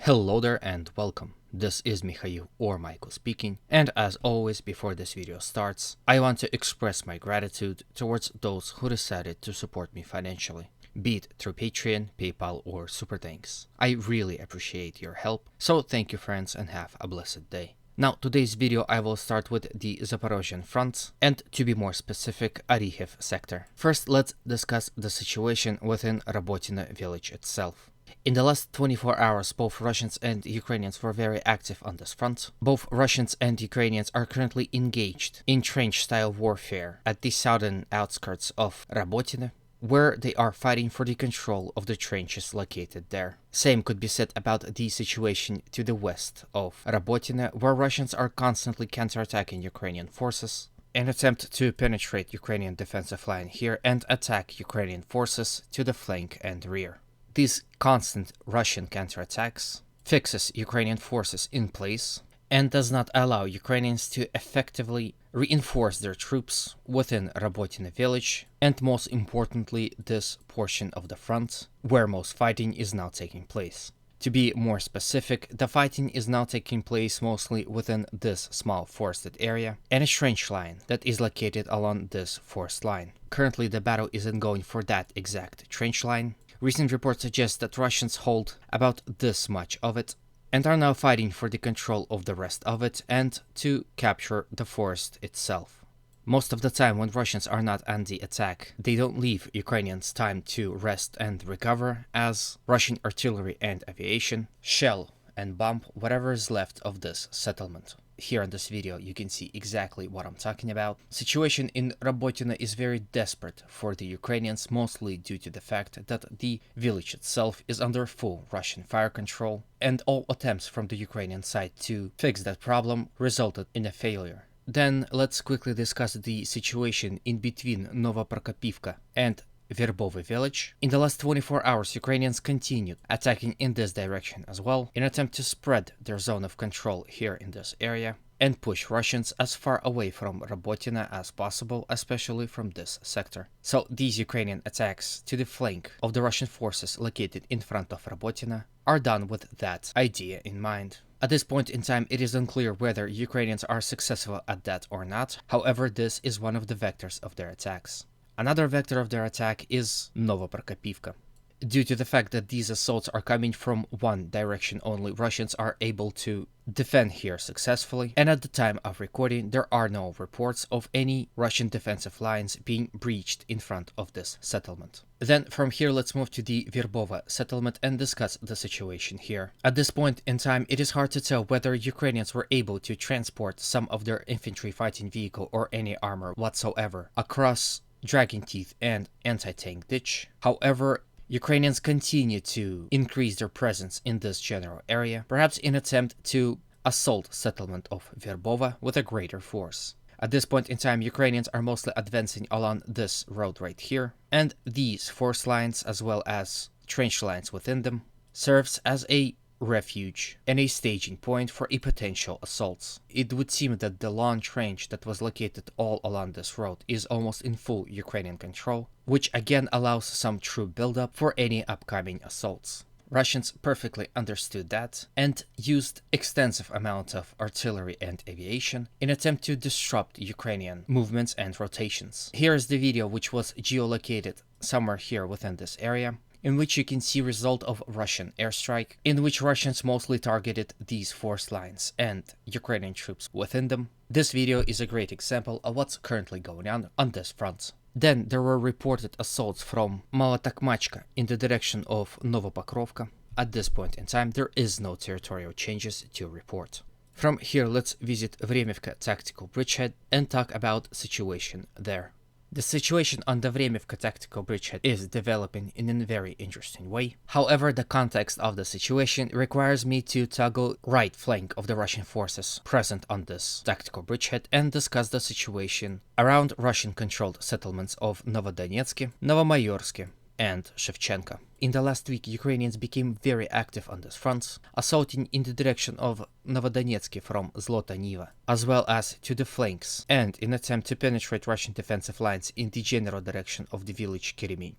Hello there and welcome. This is Mikhail or Michael speaking, and as always before this video starts, I want to express my gratitude towards those who decided to support me financially, be it through Patreon, PayPal or Super Thanks. I really appreciate your help, so thank you friends and have a blessed day. Now, today's video I will start with the Zaporozhian front, and to be more specific, Avdiivka sector. First, let's discuss the situation within Robotyne village itself. In the last 24 hours, both Russians and Ukrainians were very active on this front. Both Russians and Ukrainians are currently engaged in trench-style warfare at the southern outskirts of Robotyne, where they are fighting for the control of the trenches located there. Same could be said about the situation to the west of Robotyne, where Russians are constantly counterattacking Ukrainian forces, an attempt to penetrate Ukrainian defensive line here and attack Ukrainian forces to the flank and rear. These constant Russian counterattacks fixes Ukrainian forces in place and does not allow Ukrainians to effectively reinforce their troops within Robotyne village and most importantly this portion of the front where most fighting is now taking place. To be more specific, the fighting is now taking place mostly within this small forested area and a trench line that is located along this forest line. Currently the battle isn't going for that exact trench line. Recent reports suggest that Russians hold about this much of it and are now fighting for the control of the rest of it and to capture the forest itself. Most of the time when Russians are not on the attack, they don't leave Ukrainians time to rest and recover, as Russian artillery and aviation shell and bomb whatever is left of this settlement. Here in this video you can see exactly what I'm talking about. Situation in Robotyne is very desperate for the Ukrainians, mostly due to the fact that the village itself is under full Russian fire control, and all attempts from the Ukrainian side to fix that problem resulted in a failure. Then let's quickly discuss the situation in between Novoprokopivka and Verbove village. In the last 24 hours, Ukrainians continued attacking in this direction as well, in an attempt to spread their zone of control here in this area and push Russians as far away from Robotyne as possible, especially from this sector. So these Ukrainian attacks to the flank of the Russian forces located in front of Robotyne are done with that idea in mind. At this point in time, it is unclear whether Ukrainians are successful at that or not. However, this is one of the vectors of their attacks. Another vector of their attack is Novoprokopivka. Due to the fact that these assaults are coming from one direction only, Russians are able to defend here successfully, and at the time of recording there are no reports of any Russian defensive lines being breached in front of this settlement. Then from here let's move to the Verbove settlement and discuss the situation here. At this point in time it is hard to tell whether Ukrainians were able to transport some of their infantry fighting vehicle or any armor whatsoever across Dragon Teeth and anti-tank ditch. However, Ukrainians continue to increase their presence in this general area, perhaps in attempt to assault settlement of Verbove with a greater force. At this point in time, Ukrainians are mostly advancing along this road right here, and these force lines as well as trench lines within them serves as a refuge and a staging point for a potential assaults. It would seem that the long trench that was located all along this road is almost in full Ukrainian control, which again allows some troop buildup for any upcoming assaults. Russians perfectly understood that and used extensive amount of artillery and aviation in attempt to disrupt Ukrainian movements and rotations. Here is the video which was geolocated somewhere here within this area, in which you can see result of Russian airstrike, in which Russians mostly targeted these force lines and Ukrainian troops within them. This video is a great example of what's currently going on this front. Then there were reported assaults from Malaya Tokmachka in the direction of Novoprokopivka. At this point in time there is no territorial changes to report. From here let's visit Vremivka tactical bridgehead and talk about situation there. The situation on the Vremivka tactical bridgehead is developing in a very interesting way. However, the context of the situation requires me to toggle right flank of the Russian forces present on this tactical bridgehead and discuss the situation around Russian-controlled settlements of Novodonetsk, Novomayorsk, and Shevchenko. In the last week, Ukrainians became very active on this front, assaulting in the direction of Novodonetsk from Zlota Niva, as well as to the flanks, and in attempt to penetrate Russian defensive lines in the general direction of the village Kreminna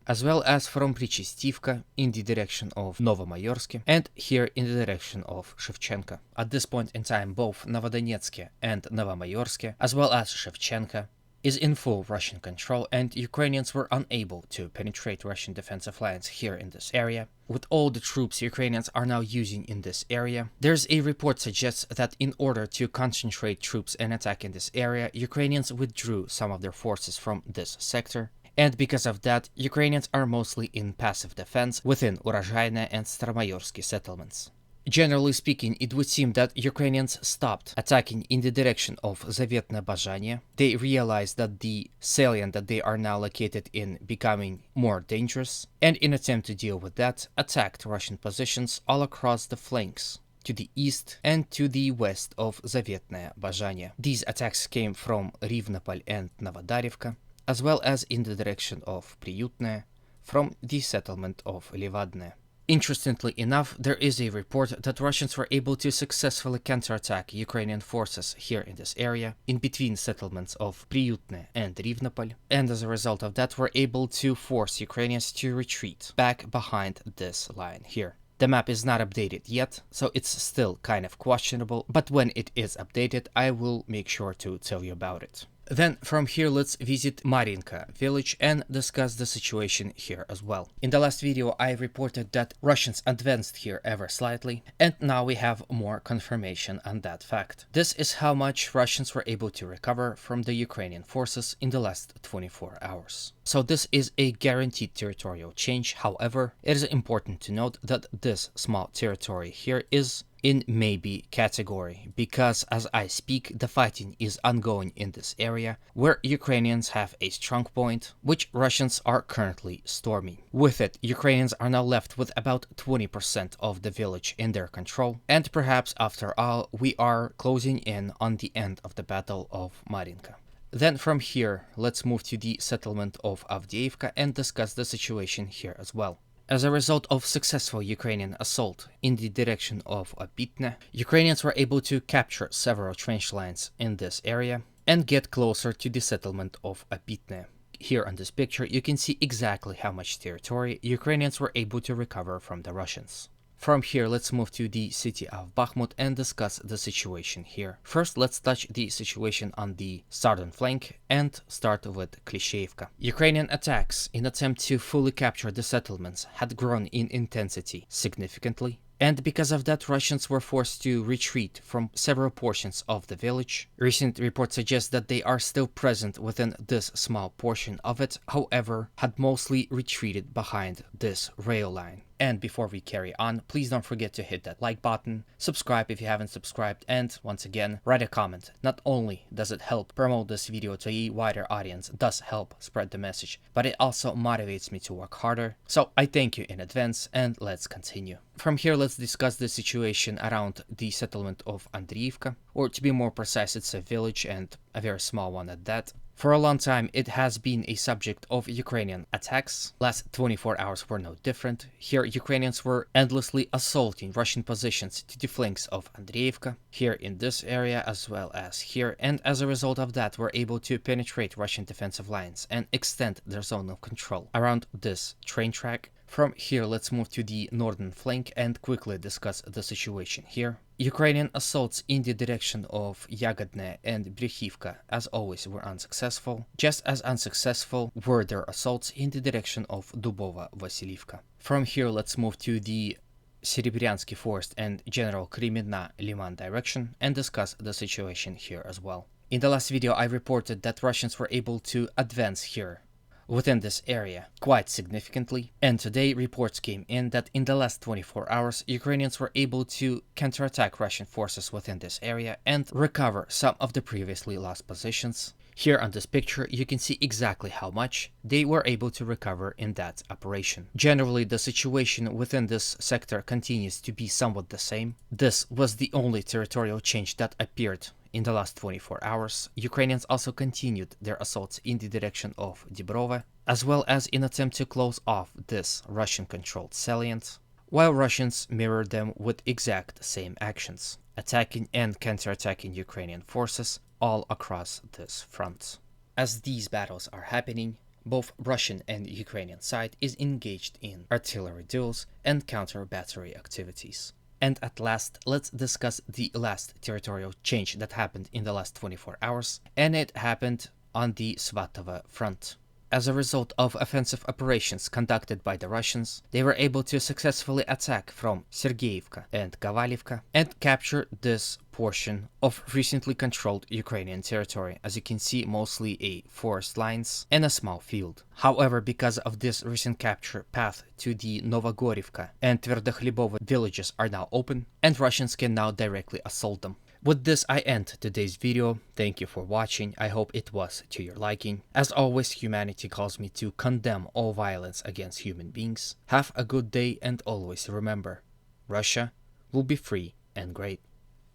as well as from Prichistivka in the direction of Novomayorsk and here in the direction of Shevchenko. At this point in time, both Novodonetsk and Novomayorsk, as well as Shevchenko, is in full Russian control, and Ukrainians were unable to penetrate Russian defensive lines here in this area. With all the troops Ukrainians are now using in this area, there's a report suggests that in order to concentrate troops and attack in this area, Ukrainians withdrew some of their forces from this sector. And because of that, Ukrainians are mostly in passive defense within Urozhaine and Staromayorsky settlements. Generally speaking, it would seem that Ukrainians stopped attacking in the direction of Zavetne Bazhanye. They realized that the salient that they are now located in becoming more dangerous, and in attempt to deal with that, attacked Russian positions all across the flanks to the east and to the west of Zavetne Bazhanye. These attacks came from Rivnopol and Novodarivka, as well as in the direction of Priyutne from the settlement of Livadne. Interestingly enough, there is a report that Russians were able to successfully counterattack Ukrainian forces here in this area, in between settlements of Priyutne and Rivnopol, and as a result of that were able to force Ukrainians to retreat back behind this line here. The map is not updated yet, so it's still kind of questionable, but when it is updated, I will make sure to tell you about it. Then from here let's visit Marinka village and discuss the situation here as well. In the last video I reported that Russians advanced here ever slightly, and now we have more confirmation on that fact. This is how much Russians were able to recover from the Ukrainian forces in the last 24 hours. So this is a guaranteed territorial change. However, it is important to note that this small territory here is in maybe category, because as I speak the fighting is ongoing in this area where Ukrainians have a strong point which Russians are currently storming. With it, Ukrainians are now left with about 20% of the village in their control, and perhaps after all we are closing in on the end of the Battle of Marinka. Then from here let's move to the settlement of Avdiivka and discuss the situation here as well. As a result of successful Ukrainian assault in the direction of Opitne, Ukrainians were able to capture several trench lines in this area and get closer to the settlement of Opitne. Here on this picture you can see exactly how much territory Ukrainians were able to recover from the Russians. From here let's move to the city of Bakhmut and discuss the situation here. First let's touch the situation on the southern flank and start with Klishevka. Ukrainian attacks in attempt to fully capture the settlements had grown in intensity significantly, and because of that Russians were forced to retreat from several portions of the village. Recent reports suggest that they are still present within this small portion of it, however had mostly retreated behind this rail line. And before we carry on, please don't forget to hit that like button, subscribe if you haven't subscribed, and once again, write a comment. Not only does it help promote this video to a wider audience, thus help spread the message, but it also motivates me to work harder. So I thank you in advance, and let's continue. From here, let's discuss the situation around the settlement of Avdiivka, or to be more precise, it's a village and a very small one at that. For a long time, it has been a subject of Ukrainian attacks. Last 24 hours were no different. Here, Ukrainians were endlessly assaulting Russian positions to the flanks of Avdiivka, here in this area as well as here, and as a result of that, were able to penetrate Russian defensive lines and extend their zone of control around this train track. From here, let's move to the northern flank and quickly discuss the situation here. Ukrainian assaults in the direction of Yagodne and Vremivka, as always, were unsuccessful. Just as unsuccessful were their assaults in the direction of Dubova-Vasilivka. From here, let's move to the Serebryansky Forest and General Kreminna and Lyman direction and discuss the situation here as well. In the last video, I reported that Russians were able to advance here within this area quite significantly, and today reports came in that in the last 24 hours Ukrainians were able to counterattack Russian forces within this area and recover some of the previously lost positions. Here on this picture you can see exactly how much they were able to recover in that operation. Generally the situation within this sector continues to be somewhat the same. This was the only territorial change that appeared in the last 24 hours. Ukrainians also continued their assaults in the direction of Dibrove, as well as in attempt to close off this Russian-controlled salient, while Russians mirrored them with exact same actions, attacking and counterattacking Ukrainian forces all across this front. As these battles are happening, both Russian and Ukrainian side is engaged in artillery duels and counter-battery activities. And at last, let's discuss the last territorial change that happened in the last 24 hours, and it happened on the Svatove front. As a result of offensive operations conducted by the Russians, they were able to successfully attack from Sergeyevka and Kovalivka and capture this portion of recently controlled Ukrainian territory, as you can see, mostly a forest lines and a small field. However, because of this recent capture, path to the Novogorivka and Tverdokhlebova villages are now open, and Russians can now directly assault them. With this, I end today's video. Thank you for watching. I hope it was to your liking. As always, humanity calls me to condemn all violence against human beings. Have a good day, and always remember, Russia will be free and great.